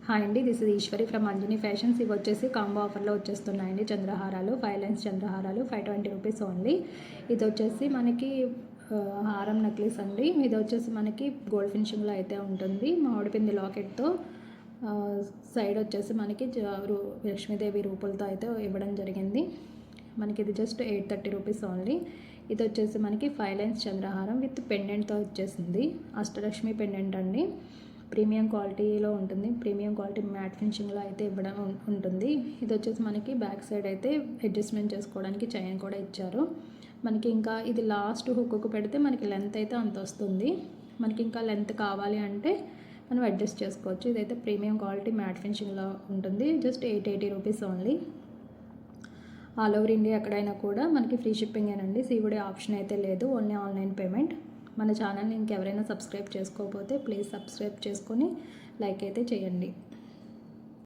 Hi అండి, this is Eeshwari from Anjani fashions. ఇవి వచ్చేసి కాంబో ఆఫర్లో వచ్చేస్తున్నాయండి. చంద్రహారాలు 5 లైన్స్ చంద్రహారాలు 520 రూపీస్ ఓన్లీ. ఇది వచ్చేసి మనకి హారం నెక్లెస్ అండి. ఇది వచ్చేసి మనకి గోల్డ్ ఫినిషింగ్లో అయితే ఉంటుంది. మామిడిపిండి లాకెట్తో సైడ్ వచ్చేసి మనకి లక్ష్మీదేవి రూపులతో అయితే ఇవ్వడం జరిగింది. మనకి ఇది జస్ట్ 830 రూపీస్ ఓన్లీ. ఇది వచ్చేసి మనకి 5 లైన్స్ చంద్రహారం విత్ పెండెంట్తో వచ్చేసింది. అష్టలక్ష్మి పెండెంట్ అండి. ప్రీమియం క్వాలిటీలో ఉంటుంది. ప్రీమియం క్వాలిటీ మ్యాట్ ఫినిషింగ్లో అయితే ఇవ్వడం ఉంటుంది. ఇది వచ్చేసి మనకి బ్యాక్ సైడ్ అయితే అడ్జస్ట్మెంట్ చేసుకోవడానికి చైన్ కూడా ఇచ్చారు. మనకి ఇంకా ఇది లాస్ట్ హుక్కు పెడితే మనకి లెంత్ అయితే అంత వస్తుంది. మనకి ఇంకా లెంత్ కావాలి అంటే మనం అడ్జస్ట్ చేసుకోవచ్చు. ఇదైతే ప్రీమియం క్వాలిటీ మ్యాట్ ఫినిషింగ్లో ఉంటుంది. Just 880 rupees only. All over India ఎక్కడైనా కూడా మనకి ఫ్రీ షిప్పింగ్ ఏనండి. సీఓడి ఆప్షన్ అయితే లేదు, ఓన్లీ ఆన్లైన్ పేమెంట్. మన ఛానల్ని ఇంకెవరైనా సబ్స్క్రైబ్ చేసుకోకపోతే ప్లీజ్ సబ్స్క్రైబ్ చేసుకొని లైక్ అయితే చేయండి.